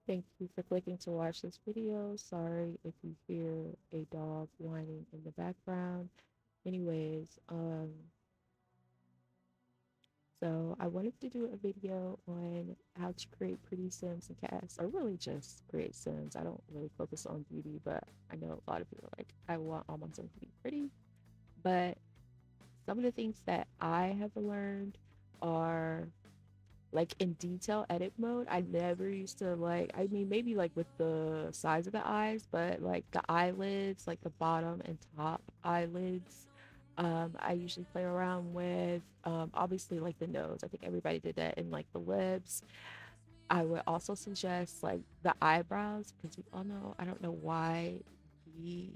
Thank you for clicking to watch this video. Sorry if you hear a dog whining in the background. Anyways, so I wanted to do a video on how to create pretty Sims and CAS, or really just create Sims. I don't really focus on beauty, but I know a lot of people are like, I want all my Sims to be pretty. But some of the things that I have learned are like in detail edit mode. I never used to like, I mean, maybe like with the size of the eyes, but like the eyelids, like the bottom and top eyelids, I usually play around with. Obviously, like the nose. I think everybody did that, and like the lips. I would also suggest like the eyebrows because we all know. I don't know why the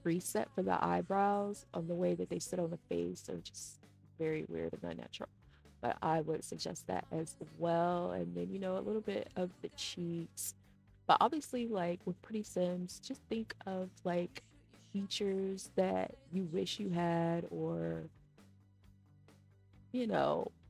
preset for the eyebrows on the way that they sit on the face are just very weird and unnatural. But I would suggest that as well. And then, a little bit of the cheeks. But obviously, like with Pretty Sims, just think of like features that you wish you had, or,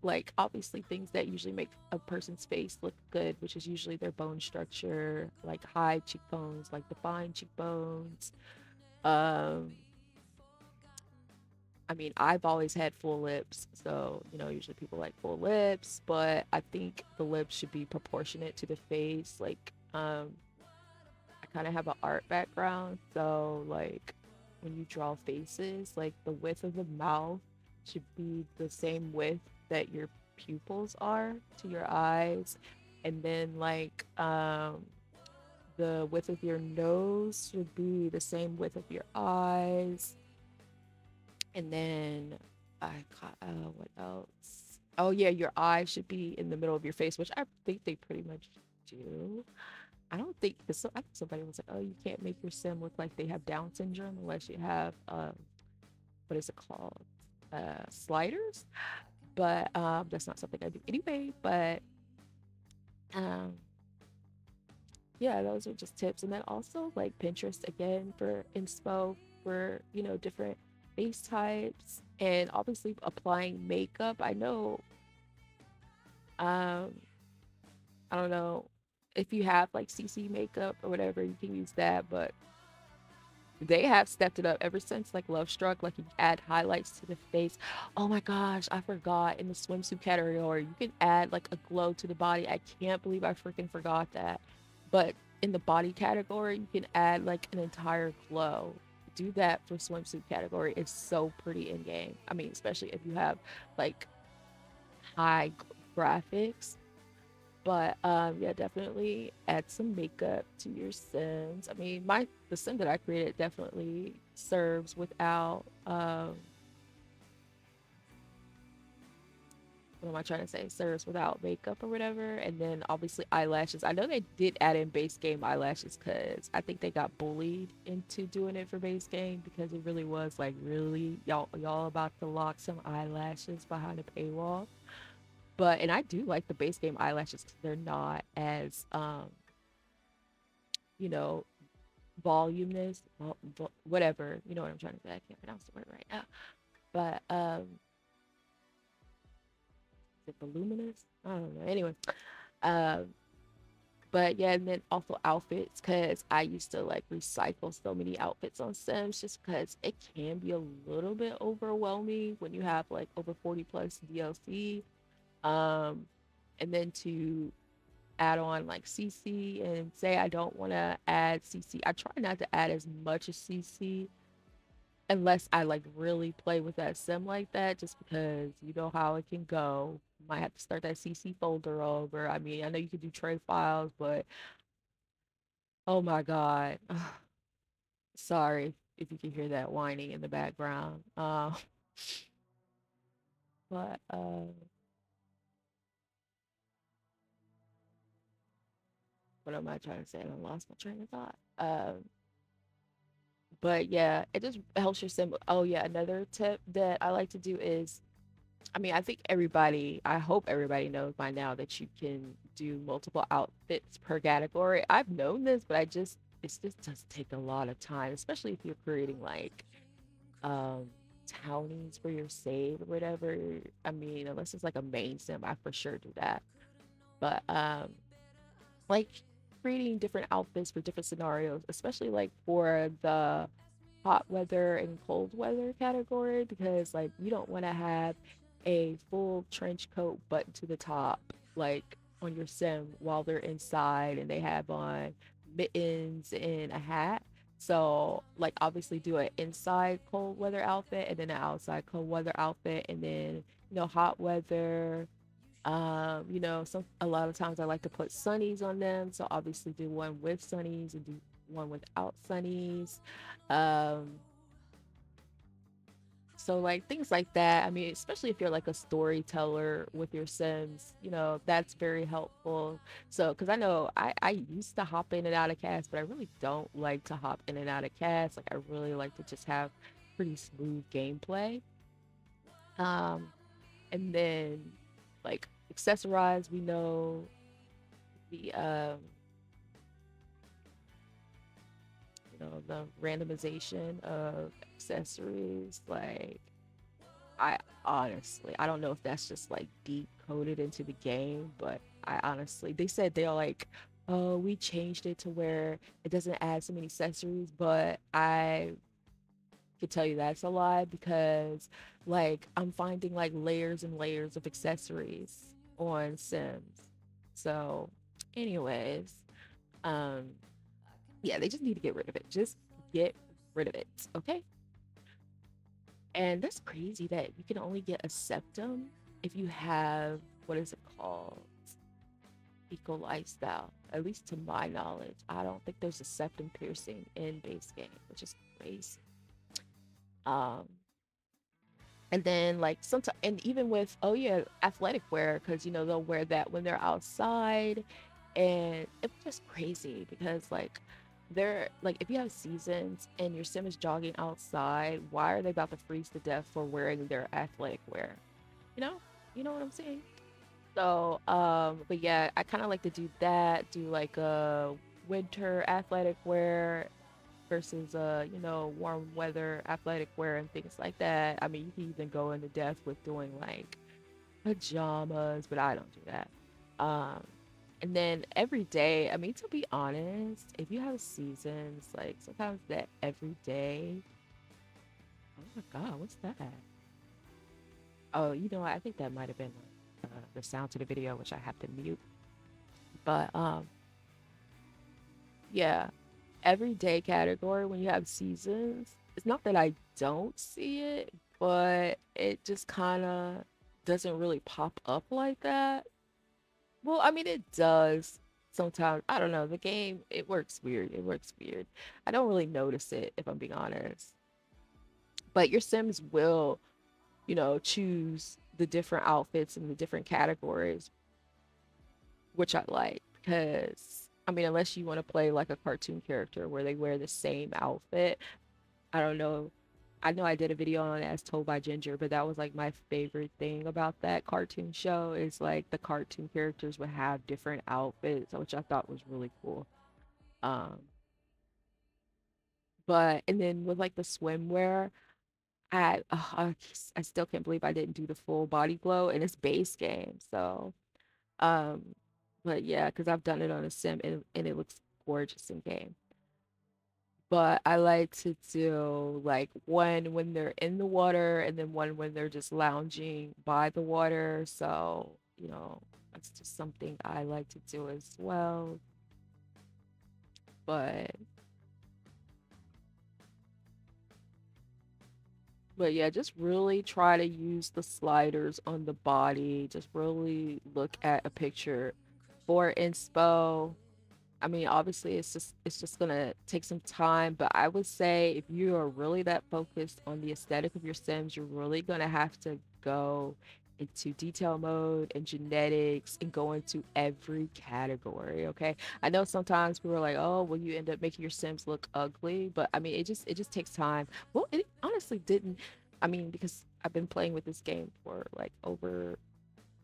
like obviously things that usually make a person's face look good, which is usually their bone structure, like high cheekbones, like defined cheekbones. Um, I mean, I've always had full lips, so usually people like full lips, but I think the lips should be proportionate to the face. Like, I kind of have an art background, so like when you draw faces, like the width of the mouth should be the same width that your pupils are to your eyes, and then like the width of your nose should be the same width of your eyes. And then what else? Oh yeah, your eyes should be in the middle of your face, which I think they pretty much do. I don't think so. I think somebody was like, "Oh, you can't make your sim look like they have Down syndrome unless you have what is it called? Sliders." But that's not something I do anyway. But um, yeah, those are just tips. And then also like Pinterest again for inspo for different face types, and obviously applying makeup. I know, um I don't know if you have like CC makeup or whatever, you can use that, but they have stepped it up ever since like Love Struck. Like you add highlights to the face. Oh my gosh, I forgot, in the swimsuit category you can add like a glow to the body. I can't believe I freaking forgot that. But in the body category you can add like an entire glow. Do that for swimsuit category. It's so pretty in game. I mean, especially if you have like high graphics. But yeah, definitely add some makeup to your Sims. I mean, the Sim that I created definitely serves without what am I trying to say? Serves without makeup or whatever. And then obviously eyelashes. I know they did add in base game eyelashes because I think they got bullied into doing it for base game because it really was like, really y'all about to lock some eyelashes behind a paywall. But and I do like the base game eyelashes because they're not as you know voluminous, whatever. You know what I'm trying to say. I can't pronounce the word right now. But is it voluminous? I don't know. Anyway, um, but yeah, and then also outfits because I used to like recycle so many outfits on Sims just because it can be a little bit overwhelming when you have like over 40 plus DLC. Um, and then to add on like CC and say I don't want to add CC. I try not to add as much as CC unless I like really play with that sim like that, just because you know how it can go. Might have to start that CC folder over. I mean, I know you can do trade files, but oh my God. Sorry if you can hear that whining in the background. But what am I trying to say? I lost my train of thought. But yeah, it just helps your sim. Oh yeah, another tip that I like to do is, I mean, I think I hope everybody knows by now that you can do multiple outfits per category. I've known this, but it just does take a lot of time, especially if you're creating like um townies for your save or whatever. I mean, unless it's like a main sim, I for sure do that. But like creating different outfits for different scenarios, especially like for the hot weather and cold weather category, because like you don't want to have a full trench coat button to the top like on your sim while they're inside and they have on mittens and a hat. So like obviously do an inside cold weather outfit and then an outside cold weather outfit, and then hot weather. Some a lot of times I like to put sunnies on them, so obviously do one with sunnies and do one without sunnies. Um, so like things like that. I mean, especially if you're like a storyteller with your Sims, that's very helpful. So, because I know I used to hop in and out of CAS, but I really don't like to hop in and out of CAS. Like I really like to just have pretty smooth gameplay. Um, and then like accessorize, we know the the randomization of accessories. Like I honestly, I don't know if that's just like deep coded into the game, but I honestly, they said they're like, oh, we changed it to where it doesn't add so many accessories, but I could tell you that's a lie, because like I'm finding like layers and layers of accessories on Sims. So, anyways, um, yeah, they just need to get rid of it. Just get rid of it, okay? And that's crazy that you can only get a septum if you have, what is it called? Eco lifestyle. At least to my knowledge, I don't think there's a septum piercing in base game, which is crazy. Um, and then like sometimes, and even with, oh yeah, athletic wear, because they'll wear that when they're outside, and it's just crazy because like they're like, if you have seasons and your sim is jogging outside, why are they about to freeze to death for wearing their athletic wear? You know, you know what I'm saying? So, but yeah, I kind of like to do that. Do like a winter athletic wear versus warm weather athletic wear and things like that. I mean, you can even go into depth with doing like pajamas, but I don't do that. Um, and then every day, I mean, to be honest, if you have seasons, like sometimes that every day, oh my God, what's that? Oh, I think that might have been the sound to the video, which I have to mute. But yeah, everyday category when you have seasons, it's not that I don't see it, but it just kind of doesn't really pop up like that. Well, I mean, it does sometimes. I don't know. The game, it works weird. It works weird. I don't really notice it, if I'm being honest. But your Sims will, choose the different outfits and the different categories, which I like, because I mean, unless you want to play like a cartoon character where they wear the same outfit, I don't know. I know I did a video on it as told by Ginger, but that was like my favorite thing about that cartoon show is like the cartoon characters would have different outfits, which I thought was really cool. Um, but and then with like the swimwear, I still can't believe I didn't do the full body glow in its base game. So, um, but yeah, because I've done it on a sim and it looks gorgeous in game. But I like to do like one when they're in the water and then one when they're just lounging by the water. So, that's just something I like to do as well. But yeah, just really try to use the sliders on the body. Just really look at a picture for inspo. I mean, obviously, it's just gonna take some time, but I would say if you are really that focused on the aesthetic of your Sims, you're really gonna have to go into detail mode and genetics and go into every category. Okay, I know sometimes people are like, "Oh, well, you end up making your Sims look ugly," but I mean, it just takes time. Well, it honestly didn't. I mean, because I've been playing with this game for like over,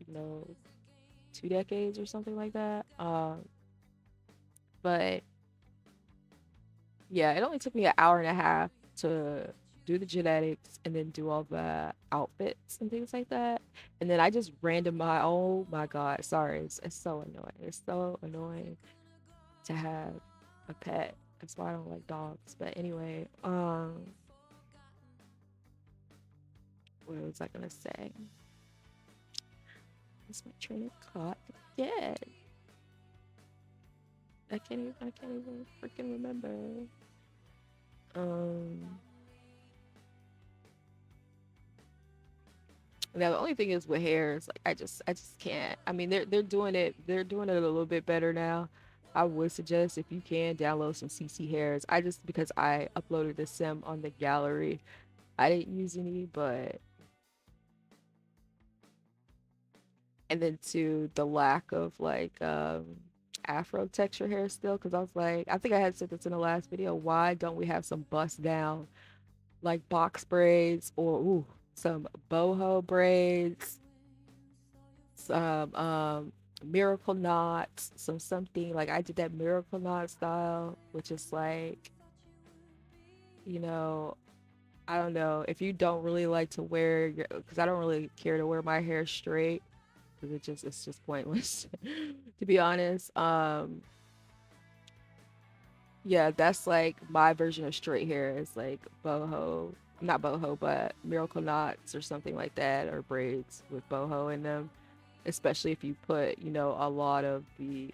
you know, 2 decades or something like that. But yeah, it only took me an hour and a half to do the genetics, and then do all the outfits and things like that. And then I just random my oh my god, sorry, it's so annoying. It's so annoying to have a pet. That's why I don't like dogs. But anyway, what was I gonna say? What's my train of thought again? I can't even freaking remember. Um Now the only thing is with hair is like I just can't. I mean they're doing it a little bit better now. I would suggest if you can download some CC hairs. I just because I uploaded the sim on the gallery, I didn't use any, but and then to the lack of like afro texture hair still because I was like I think I had said this in the last video. Why don't we have some bust down like box braids or ooh some boho braids, some miracle knots, some something like I did that miracle knot style, which is like, you know, I don't know if you don't really like to wear your because I don't really care to wear my hair straight because it's just pointless to be honest. Yeah, that's like my version of straight hair is like boho, not boho, but miracle knots or something like that, or braids with boho in them. Especially if you put, you know, a lot of the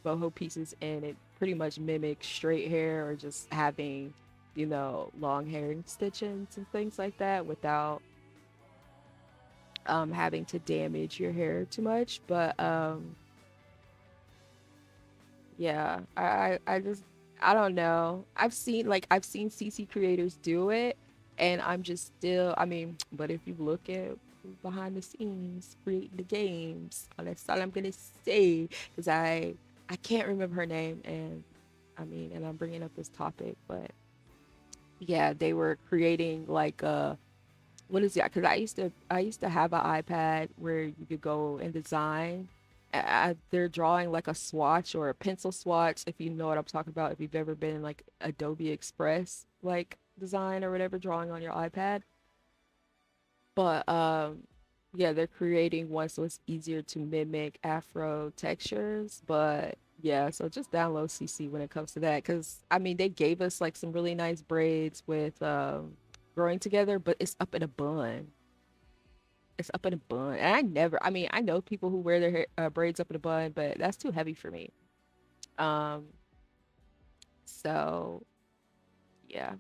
boho pieces in it, pretty much mimic straight hair or just having, you know, long hair and stitchings and things like that without having to damage your hair too much. But yeah, I just I don't know. I've seen CC creators do it, and I'm just still. I mean, but if you look at behind the scenes creating the games, that's all I'm gonna say because I can't remember her name, and I mean, and I'm bringing up this topic, but yeah, they were creating like what is that? Because I used to have an iPad where you could go and design. They're drawing like a swatch or a pencil swatch, if you know what I'm talking about. If you've ever been in like Adobe Express like design or whatever, drawing on your iPad. But yeah, they're creating one so it's easier to mimic Afro textures. But yeah, so just download CC when it comes to that, because I mean they gave us like some really nice braids with growing together, but it's up in a bun. It's up in a bun. And I never, I mean, I know people who wear their hair, braids up in a bun, but that's too heavy for me. Um, so yeah,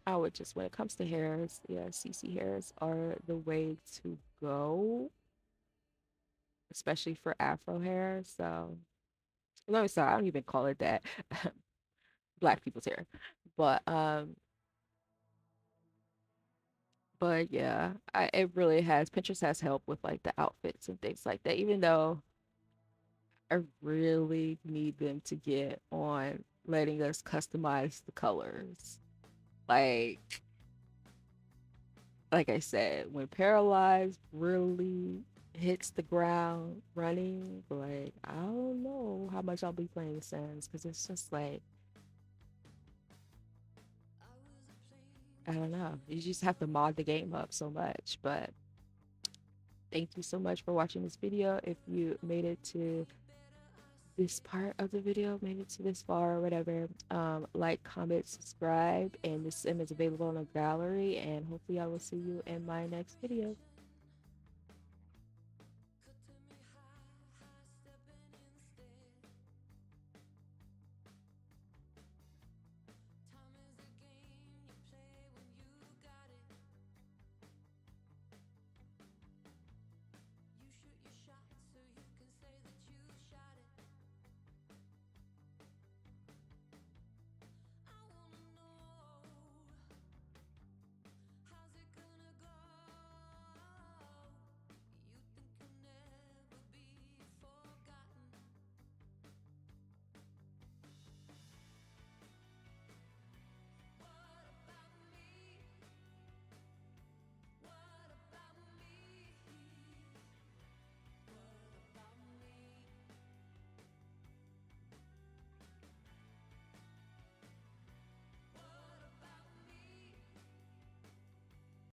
I would just, when it comes to hairs, yeah, CC hairs are the way to go, especially for Afro hair. So, no, sorry, I don't even call it that. Black people's hair. But, but yeah, it really has, Pinterest has helped with like the outfits and things like that, even though I really need them to get on letting us customize the colors. Like like I said, when Paralyzed really hits the ground running, like I don't know how much I'll be playing Sims because it's just like I don't know. You just have to mod the game up so much. But thank you so much for watching this video. If you made it to this part of the video, made it to this far or whatever, like, comment, subscribe, and the sim is available in the gallery, and hopefully I will see you in my next video.